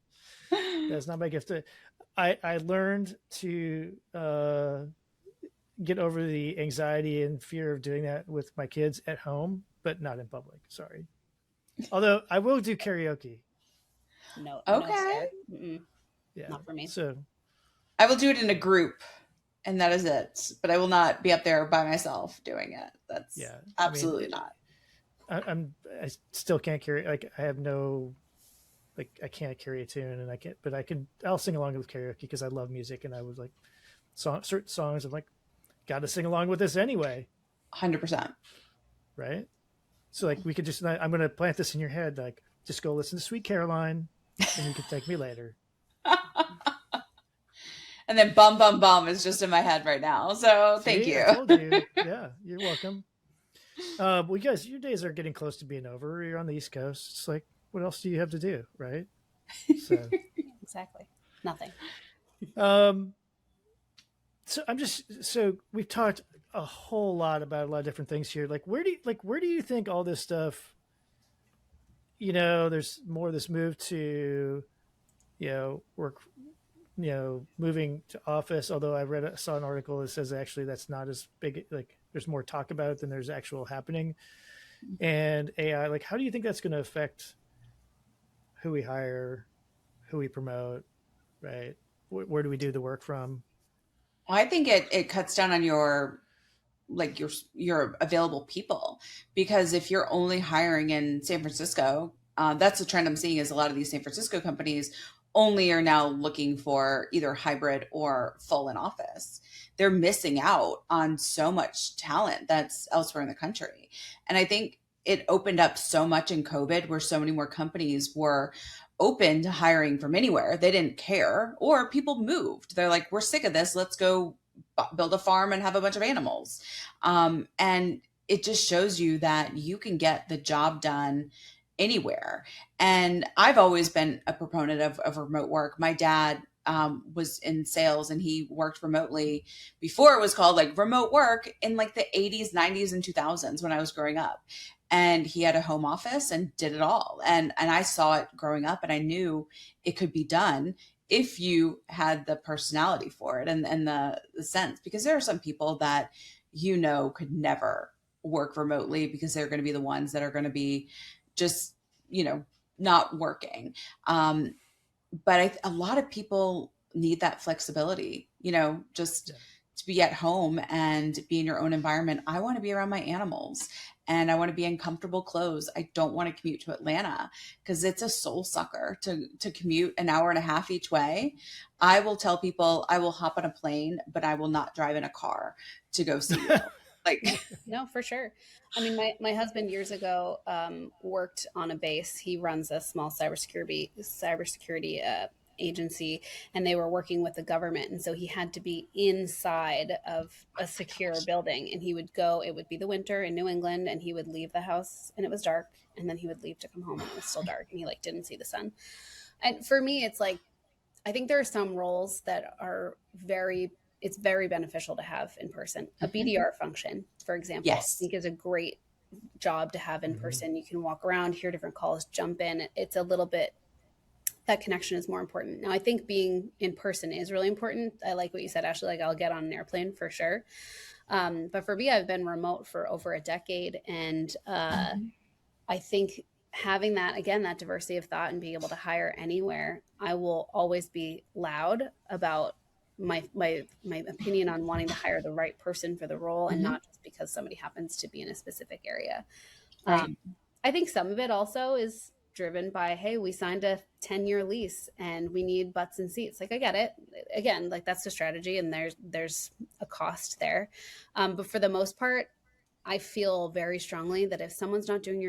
That is not my gift. I learned to get over the anxiety and fear of doing that with my kids at home, but not in public. Sorry. Although I will do karaoke. No, Okay. no, sir. Mm-mm, Yeah. not for me. So I will do it in a group, and that is it. But I will not be up there by myself doing it. That's yeah, absolutely not. I still can't carry, like I have no, like I can't carry a tune, and I can't, but I'll sing along with karaoke because I love music, and I was like certain songs I'm like got to sing along with this anyway, 100%. right? So like we could just, I'm going to plant this in your head, like just go listen to Sweet Caroline, and you can thank me later. And then bum bum bum is just in my head right now. So thank See, you. I told you. Yeah, you're welcome. Well, you guys, your days are getting close to being over. You're on the East Coast. It's like, what else do you have to do, right? So, Exactly. Nothing. so we've talked a whole lot about a lot of different things here. Like, where do you think all this stuff? There's more of this move to, work, moving to office. Although saw an article that says actually that's not as big. Like, there's more talk about it than there's actual happening. And AI, like, how do you think that's going to affect who we hire, who we promote, right? Where do we do the work from? Well, I think it cuts down on your available people, because if you're only hiring in San Francisco, that's the trend I'm seeing is a lot of these San Francisco companies only are now looking for either hybrid or full in office. They're missing out on so much talent that's elsewhere in the country. And I think it opened up so much in COVID where so many more companies were open to hiring from anywhere. They didn't care, or people moved. They're like, we're sick of this. Let's go build a farm and have a bunch of animals. And it just shows you that you can get the job done anywhere. And I've always been a proponent of remote work. My dad was in sales, and he worked remotely before it was called like remote work in like the 80s, 90s, and 2000s when I was growing up. And he had a home office and did it all. And I saw it growing up, and I knew it could be done if you had the personality for it and the sense, because there are some people that, could never work remotely because they're going to be the ones that are going to be just, not working. But a lot of people need that flexibility, just to be at home and be in your own environment. I want to be around my animals, and I want to be in comfortable clothes. I don't want to commute to Atlanta because it's a soul sucker to commute an hour and a half each way. I will tell people I will hop on a plane, but I will not drive in a car to go see you. Like, No, for sure. I mean, my husband years ago worked on a base. He runs a small cybersecurity agency, and they were working with the government. And so he had to be inside of a secure building. And he would go, it would be the winter in New England, and he would leave the house and it was dark. And then he would leave to come home and it was still dark. And he like didn't see the sun. And for me, it's like, I think there are some roles that are it's very beneficial to have in person. A BDR function, for example, I Yes. think is a great job to have in person. You can walk around, hear different calls, jump in. It's a little bit, that connection is more important. Now, I think being in person is really important. I like what you said, Ashley, like I'll get on an airplane for sure. But for me, I've been remote for over a decade. And I think having that, again, that diversity of thought and being able to hire anywhere, I will always be loud about my opinion on wanting to hire the right person for the role, and not just because somebody happens to be in a specific area. Right. I think some of it also is driven by, hey, we signed a 10-year lease and we need butts and seats. Like, I get it. Again, like that's the strategy, and there's a cost there. But for the most part, I feel very strongly that if someone's not doing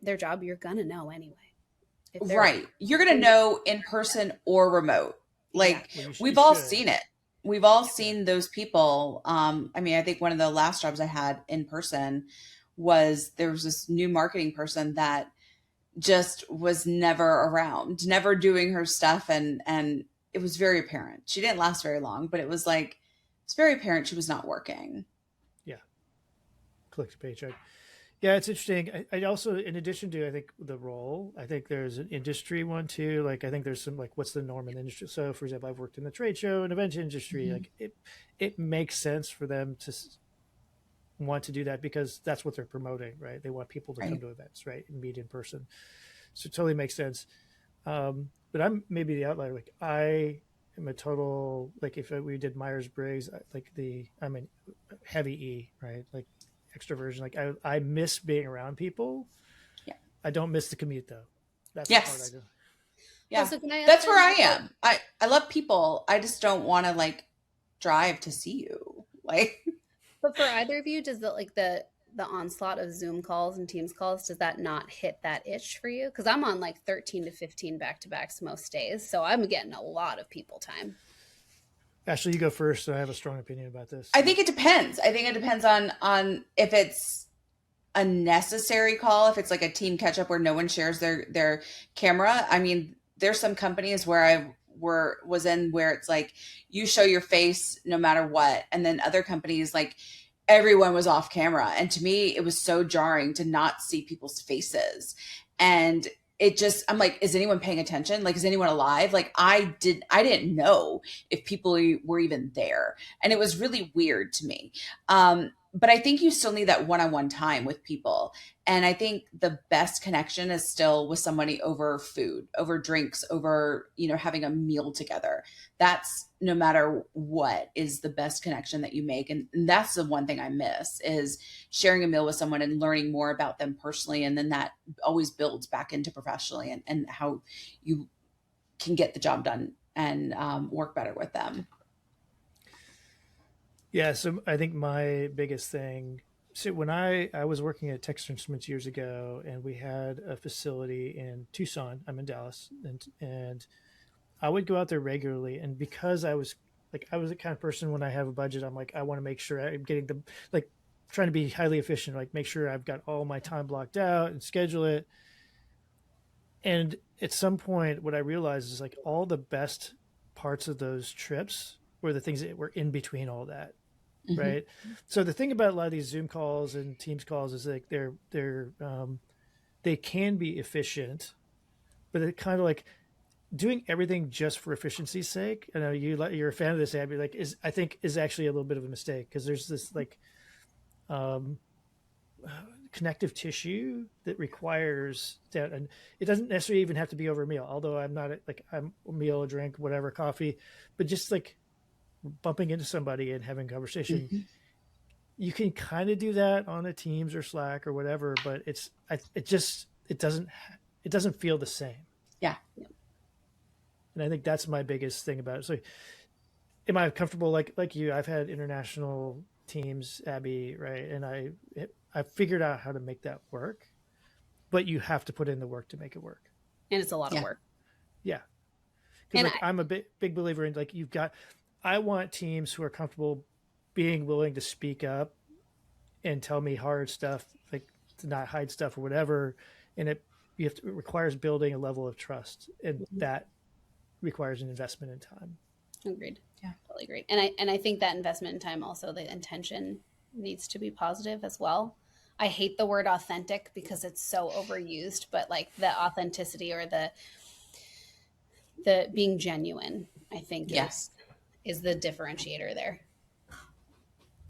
their job, you're gonna know anyway. If they're Right. You're going to know in person or remote. Like Well, you we've all should. seen it. We've all seen those people. I mean, I think one of the last jobs I had in person was there was this new marketing person that just was never around, never doing her stuff. And it was very apparent. She didn't last very long, but it was like, it's very apparent she was not working. Yeah. Collect a paycheck. Yeah, it's interesting. I also, in addition to, I think the role, I think there's an industry one too. Like, I think there's some like, what's the norm in the industry? So, for example, I've worked in the trade show and event industry. Like, it makes sense for them to want to do that because that's what they're promoting, right? They want people to come to events, right, and meet in person. So, it totally makes sense. But I'm maybe the outlier. Like, I am a total like if we did Myers Briggs, I'm a heavy E, right? Like extroversion. Like I miss being around people. Yeah. I don't miss the commute though. That's Yes. the part I do. Yeah. Also, can I ask That's where I you- am. I love people. I just don't want to like drive to see you. Like, But for either of you, does the onslaught of Zoom calls and Teams calls, does that not hit that itch for you? Because I'm on like 13 to 15 back-to-backs most days, so I'm getting a lot of people time. Ashley, you go first. I have a strong opinion about this. I think it depends. I think it depends on if it's a necessary call, if it's like a team catch up where no one shares their camera. I mean, there's some companies where I was in where it's like you show your face no matter what, and then other companies like everyone was off camera, and to me it was so jarring to not see people's faces. And it just, I'm like, is anyone paying attention? Like, is anyone alive? Like I didn't know if people were even there, and it was really weird to me. But I think you still need that one-on-one time with people. And I think the best connection is still with somebody over food, over drinks, over, having a meal together. That's, no matter what, is the best connection that you make. And that's the one thing I miss, is sharing a meal with someone and learning more about them personally. And then that always builds back into professionally and how you can get the job done and work better with them. Yeah, so I think my biggest thing. So when I was working at Texas Instruments years ago, and we had a facility in Tucson. I'm in Dallas, and I would go out there regularly. And because I was the kind of person, when I have a budget, I'm like, I want to make sure I'm getting the like trying to be highly efficient, like make sure I've got all my time blocked out and schedule it. And at some point, what I realized is like all the best parts of those trips were the things that were in between all that. Mm-hmm. Right. So the thing about a lot of these Zoom calls and Teams calls is like they can be efficient, but it kind of like doing everything just for efficiency's sake. I know you're a fan of this, Abby. Like, I think is actually a little bit of a mistake, because there's this like connective tissue that requires that, and it doesn't necessarily even have to be over a meal. Although I'm not like I'm a meal, a drink, whatever, coffee, but just like bumping into somebody and having conversation. Mm-hmm. You can kind of do that on a Teams or Slack or whatever, but it doesn't feel the same. Yeah. And I think that's my biggest thing about it. So am I comfortable like you? I've had international teams, Abby, right? And I figured out how to make that work, but you have to put in the work to make it work. And it's a lot of work. Yeah. because like I'm a big believer in like I want teams who are comfortable being willing to speak up and tell me hard stuff, like to not hide stuff or whatever. And it requires building a level of trust, and that requires an investment in time. Agreed. Yeah. Totally agreed. And I think that investment in time, also the intention needs to be positive as well. I hate the word authentic because it's so overused, but like the authenticity or the being genuine, I think Yes. is the differentiator there.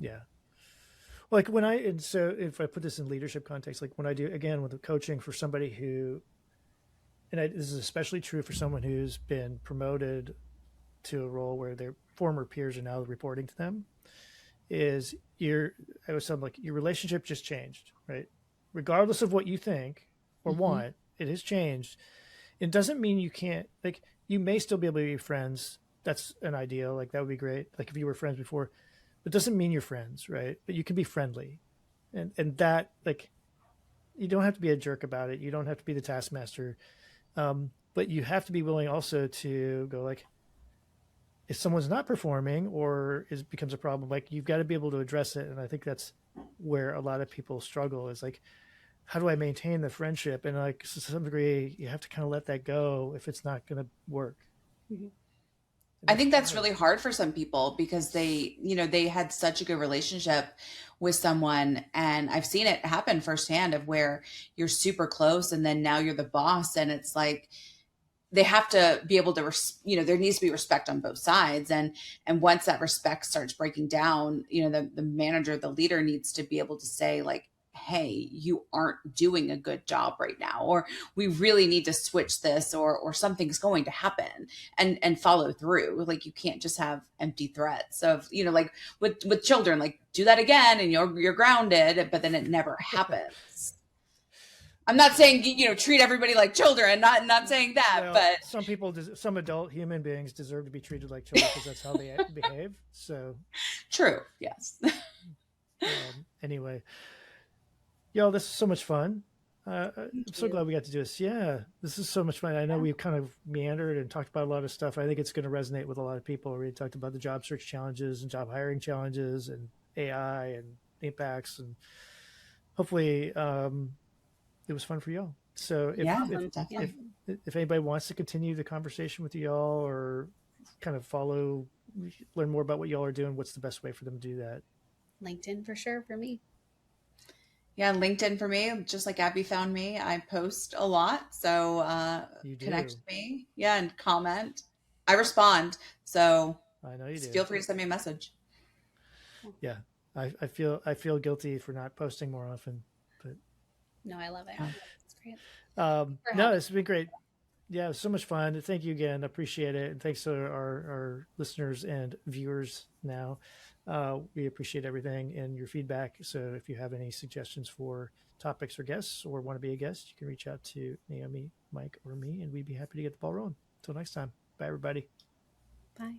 Yeah. Like and so if I put this in leadership context, like when I do again with the coaching for somebody who, this is especially true for someone who's been promoted to a role where their former peers are now reporting to them, is I was something like your relationship just changed, right? Regardless of what you think or want, it has changed. It doesn't mean you can't, like, you may still be able to be friends. That's an ideal. Like, that would be great. Like, if you were friends before, it doesn't mean you're friends, right? But you can be friendly. And that, like, you don't have to be a jerk about it. You don't have to be the taskmaster. But you have to be willing also to go, like, if someone's not performing or becomes a problem, like, you've got to be able to address it. And I think that's where a lot of people struggle, is like, how do I maintain the friendship? And like, to some degree, you have to kind of let that go if it's not going to work. I think that's really hard for some people because they had such a good relationship with someone, and I've seen it happen firsthand of where you're super close and then now you're the boss, and it's like they have to be able to, there needs to be respect on both sides. And once that respect starts breaking down, the manager, the leader needs to be able to say like, hey, you aren't doing a good job right now, or we really need to switch this, or something's going to happen, and follow through. Like, you can't just have empty threats of, like with children, like, do that again and you're grounded, but then it never happens. I'm not saying, treat everybody like children, not saying that, well, but some adult human beings deserve to be treated like children because that's how they behave. So true. Yes. Anyway, yo, this is so much fun. I'm so glad we got to do this. Yeah, this is so much fun. I know we've kind of meandered and talked about a lot of stuff. I think it's going to resonate with a lot of people. We talked about the job search challenges and job hiring challenges and AI and impacts, and hopefully it was fun for y'all. So if anybody wants to continue the conversation with y'all or kind of learn more about what y'all are doing, what's the best way for them to do that? LinkedIn for sure for me. Yeah, LinkedIn for me, just like Abby found me. I post a lot, so connect with me. Yeah, and comment. I respond, so I know you do. Feel free to send me a message. Yeah, I feel guilty for not posting more often, but no, I love it. It's great. No, it's been great. Yeah, it was so much fun. Thank you again. I appreciate it, and thanks to our listeners and viewers now. We appreciate everything and your feedback. So if you have any suggestions for topics or guests or want to be a guest, you can reach out to Naomi, Mike, or me, and we'd be happy to get the ball rolling. Until next time. Bye, everybody. Bye.